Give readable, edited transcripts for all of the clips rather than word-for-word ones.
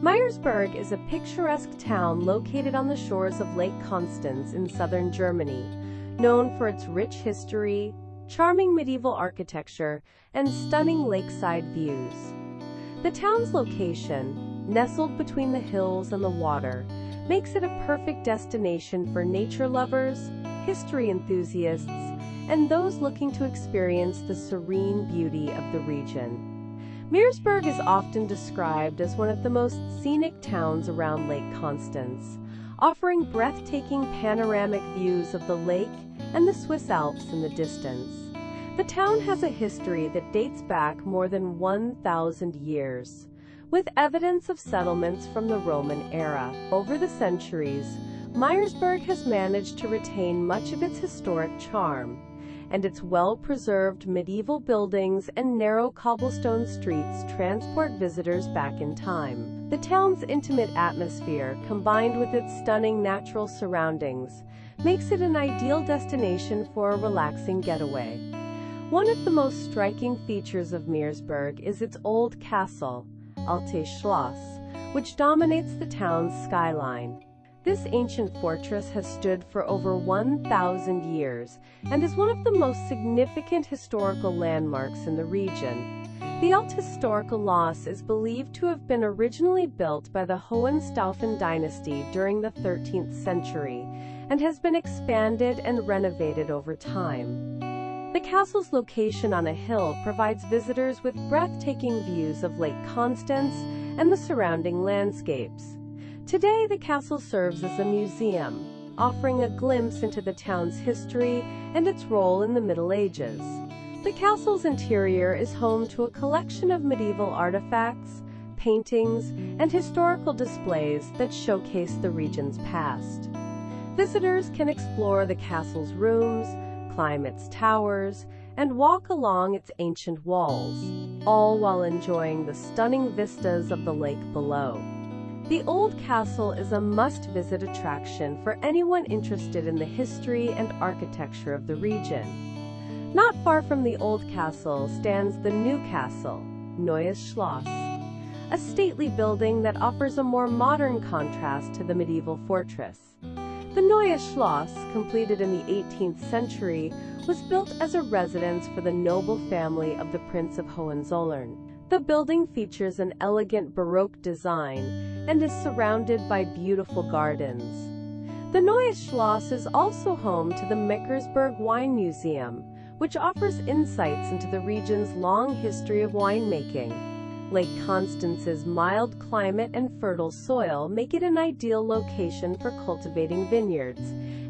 Meersburg is a picturesque town located on the shores of Lake Constance in southern Germany, known for its rich history, charming medieval architecture, and stunning lakeside views. The town's location, nestled between the hills and the water, makes it a perfect destination for nature lovers, history enthusiasts, and those looking to experience the serene beauty of the region. Meersburg is often described as one of the most scenic towns around Lake Constance, offering breathtaking panoramic views of the lake and the Swiss Alps in the distance. The town has a history that dates back more than 1,000 years, with evidence of settlements from the Roman era. Over the centuries, Meersburg has managed to retain much of its historic charm, and its well-preserved medieval buildings and narrow cobblestone streets transport visitors back in time. The town's intimate atmosphere, combined with its stunning natural surroundings, makes it an ideal destination for a relaxing getaway. One of the most striking features of Meersburg is its old castle, Altes Schloss, which dominates the town's skyline. This ancient fortress has stood for over 1,000 years and is one of the most significant historical landmarks in the region. The Altes historical Schloss is believed to have been originally built by the Hohenstaufen dynasty during the 13th century and has been expanded and renovated over time. The castle's location on a hill provides visitors with breathtaking views of Lake Constance and the surrounding landscapes. Today, the castle serves as a museum, offering a glimpse into the town's history and its role in the Middle Ages. The castle's interior is home to a collection of medieval artifacts, paintings, and historical displays that showcase the region's past. Visitors can explore the castle's rooms, climb its towers, and walk along its ancient walls, all while enjoying the stunning vistas of the lake below. The Old Castle is a must-visit attraction for anyone interested in the history and architecture of the region. Not far from the Old Castle stands the New Castle, Neues Schloss, a stately building that offers a more modern contrast to the medieval fortress. The Neues Schloss, completed in the 18th century, was built as a residence for the noble family of the Prince of Hohenzollern. The building features an elegant Baroque design and is surrounded by beautiful gardens. The Neues Schloss is also home to the Meersburg Wine Museum, which offers insights into the region's long history of winemaking. Lake Constance's mild climate and fertile soil make it an ideal location for cultivating vineyards,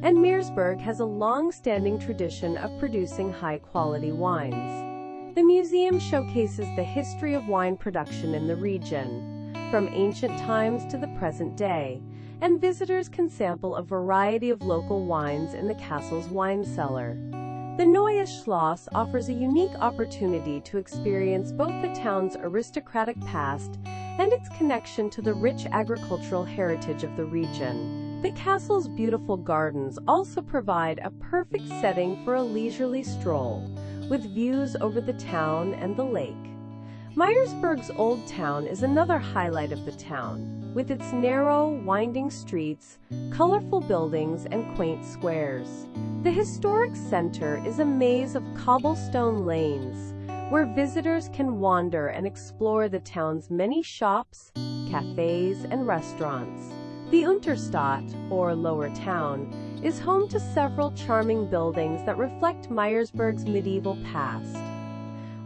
and Meersburg has a long-standing tradition of producing high-quality wines. The museum showcases the history of wine production in the region, from ancient times to the present day, and visitors can sample a variety of local wines in the castle's wine cellar. The Neues Schloss offers a unique opportunity to experience both the town's aristocratic past and its connection to the rich agricultural heritage of the region. The castle's beautiful gardens also provide a perfect setting for a leisurely stroll, with views over the town and the lake. Meersburg's Old Town is another highlight of the town, with its narrow, winding streets, colorful buildings, and quaint squares. The historic center is a maze of cobblestone lanes, where visitors can wander and explore the town's many shops, cafes, and restaurants. The Unterstadt, or Lower Town, is home to several charming buildings that reflect Meersburg's medieval past.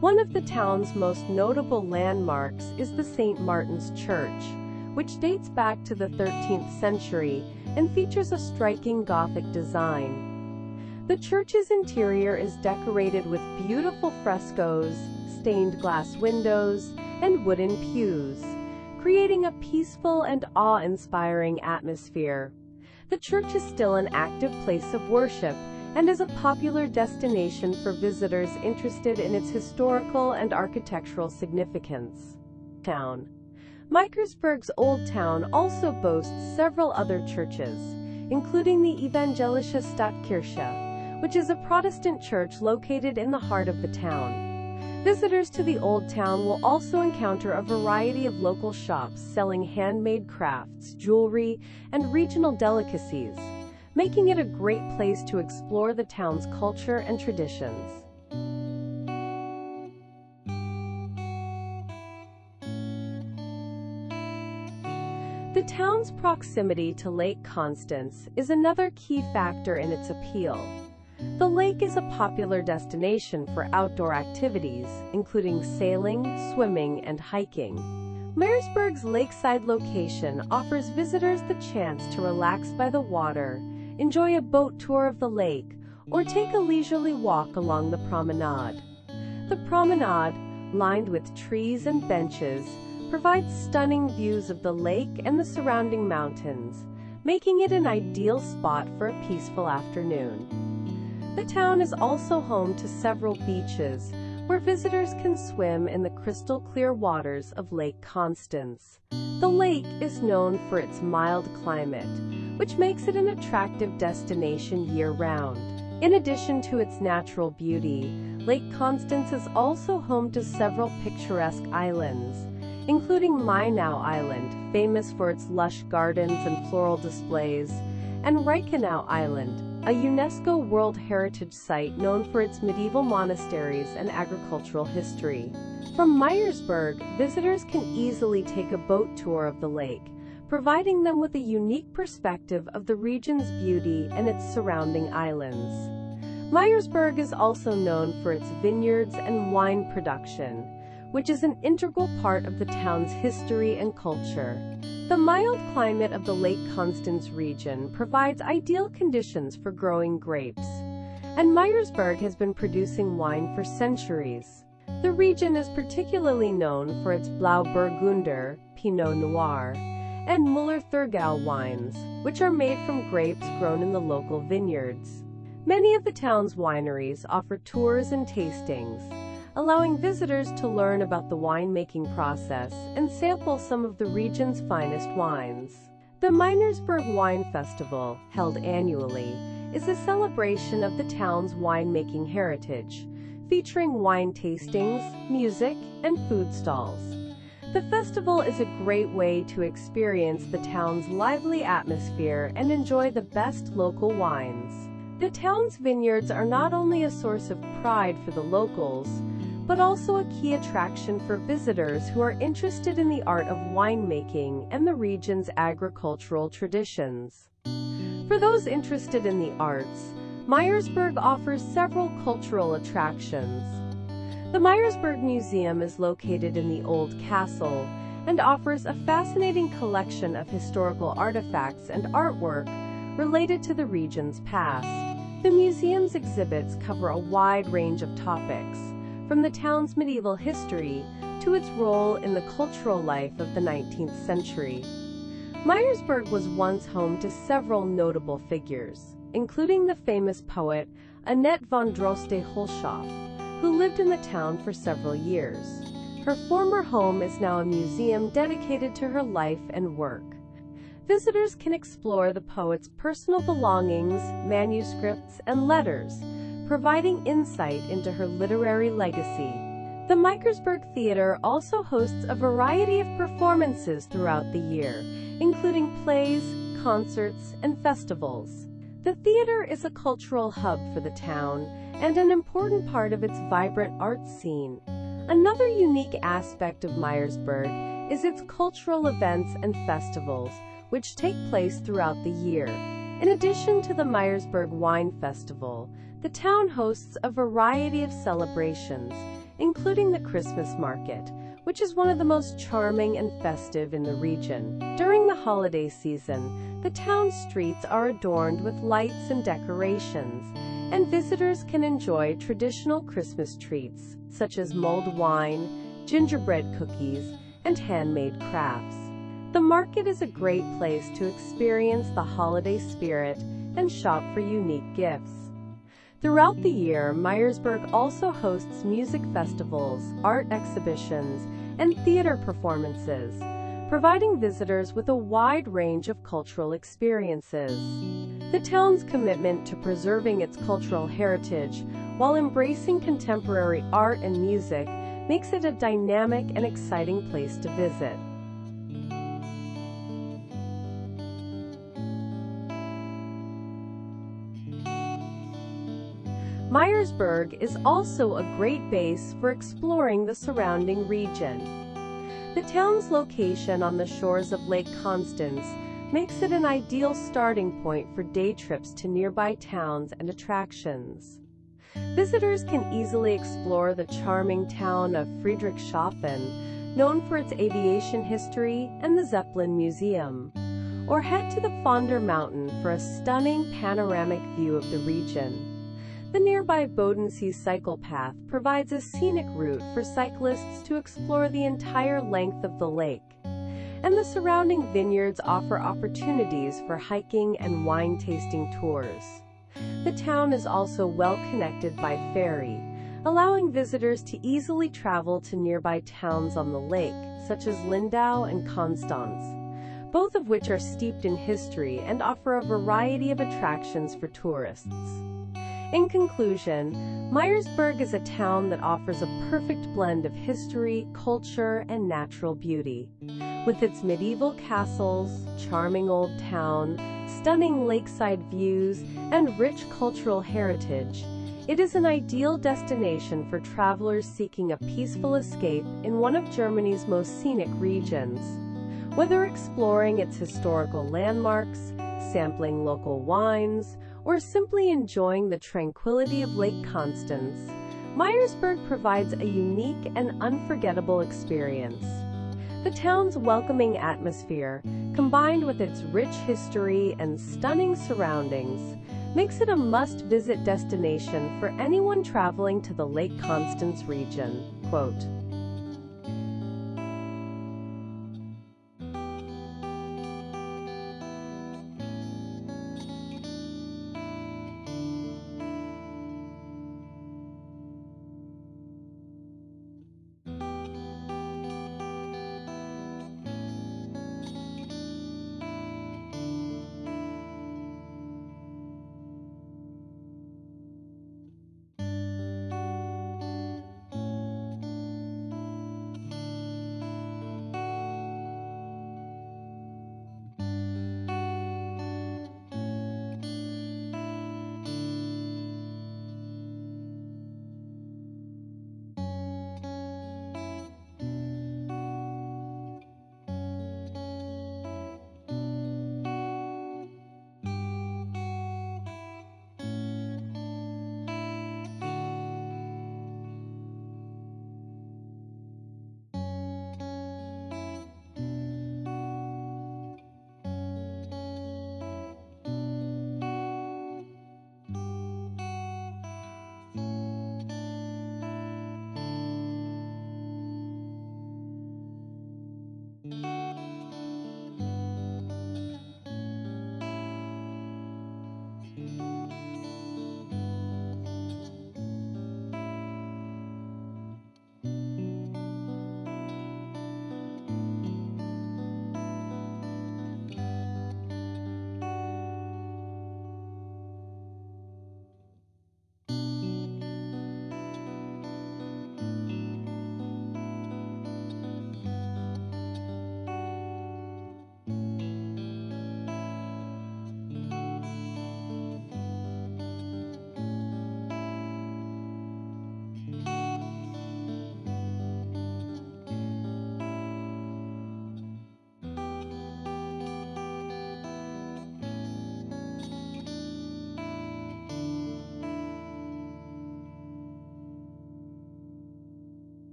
One of the town's most notable landmarks is the St. Martin's Church, which dates back to the 13th century and features a striking Gothic design. The church's interior is decorated with beautiful frescoes, stained glass windows, and wooden pews, creating a peaceful and awe-inspiring atmosphere. The church is still an active place of worship and is a popular destination for visitors interested in its historical and architectural significance. Meersburg's Old Town also boasts several other churches, including the Evangelische Stadtkirche, which is a Protestant church located in the heart of the town. Visitors to the Old Town will also encounter a variety of local shops selling handmade crafts, jewelry, and regional delicacies, making it a great place to explore the town's culture and traditions. The town's proximity to Lake Constance is another key factor in its appeal. The lake is a popular destination for outdoor activities, including sailing, swimming, and hiking. Meersburg's lakeside location offers visitors the chance to relax by the water, enjoy a boat tour of the lake, or take a leisurely walk along the promenade. The promenade, lined with trees and benches, provides stunning views of the lake and the surrounding mountains, making it an ideal spot for a peaceful afternoon. The town is also home to several beaches, where visitors can swim in the crystal-clear waters of Lake Constance. The lake is known for its mild climate, which makes it an attractive destination year-round. In addition to its natural beauty, Lake Constance is also home to several picturesque islands, including Mainau Island, famous for its lush gardens and floral displays, and Reichenau Island, a UNESCO World Heritage Site known for its medieval monasteries and agricultural history. From Meersburg, visitors can easily take a boat tour of the lake, providing them with a unique perspective of the region's beauty and its surrounding islands. Meersburg is also known for its vineyards and wine production, which is an integral part of the town's history and culture. The mild climate of the Lake Constance region provides ideal conditions for growing grapes, and Meersburg has been producing wine for centuries. The region is particularly known for its Blauburgunder, Pinot Noir, and Müller-Thurgau wines, which are made from grapes grown in the local vineyards. Many of the town's wineries offer tours and tastings, allowing visitors to learn about the winemaking process and sample some of the region's finest wines. The Meersburg Wine Festival, held annually, is a celebration of the town's winemaking heritage, featuring wine tastings, music, and food stalls. The festival is a great way to experience the town's lively atmosphere and enjoy the best local wines. The town's vineyards are not only a source of pride for the locals, but also a key attraction for visitors who are interested in the art of winemaking and the region's agricultural traditions. For those interested in the arts, Meersburg offers several cultural attractions. The Meersburg Museum is located in the old castle and offers a fascinating collection of historical artifacts and artwork related to the region's past. The museum's exhibits cover a wide range of topics, from the town's medieval history to its role in the cultural life of the 19th century. Meersburg was once home to several notable figures, including the famous poet Annette von Droste-Holshoff, who lived in the town for several years. Her former home is now a museum dedicated to her life and work. Visitors can explore the poet's personal belongings, manuscripts, and letters, providing insight into her literary legacy. The Meersburg Theater also hosts a variety of performances throughout the year, including plays, concerts, and festivals. The theater is a cultural hub for the town and an important part of its vibrant art scene. Another unique aspect of Meersburg is its cultural events and festivals, which take place throughout the year. In addition to the Meersburg Wine Festival, the town hosts a variety of celebrations, including the Christmas market, which is one of the most charming and festive in the region. During the holiday season, the town's streets are adorned with lights and decorations, and visitors can enjoy traditional Christmas treats, such as mulled wine, gingerbread cookies, and handmade crafts. The market is a great place to experience the holiday spirit and shop for unique gifts. Throughout the year, Meersburg also hosts music festivals, art exhibitions, and theater performances, providing visitors with a wide range of cultural experiences. The town's commitment to preserving its cultural heritage while embracing contemporary art and music makes it a dynamic and exciting place to visit. Meersburg is also a great base for exploring the surrounding region. The town's location on the shores of Lake Constance makes it an ideal starting point for day trips to nearby towns and attractions. Visitors can easily explore the charming town of Friedrichshafen, known for its aviation history and the Zeppelin Museum, or head to the Fonder Mountain for a stunning panoramic view of the region. The nearby Bodensee cycle path provides a scenic route for cyclists to explore the entire length of the lake, and the surrounding vineyards offer opportunities for hiking and wine-tasting tours. The town is also well connected by ferry, allowing visitors to easily travel to nearby towns on the lake, such as Lindau and Constance, both of which are steeped in history and offer a variety of attractions for tourists. In conclusion, Meersburg is a town that offers a perfect blend of history, culture, and natural beauty. With its medieval castles, charming old town, stunning lakeside views, and rich cultural heritage, it is an ideal destination for travelers seeking a peaceful escape in one of Germany's most scenic regions. Whether exploring its historical landmarks, sampling local wines, or simply enjoying the tranquility of Lake Constance, Meersburg provides a unique and unforgettable experience. The town's welcoming atmosphere, combined with its rich history and stunning surroundings, makes it a must-visit destination for anyone traveling to the Lake Constance region. Quote,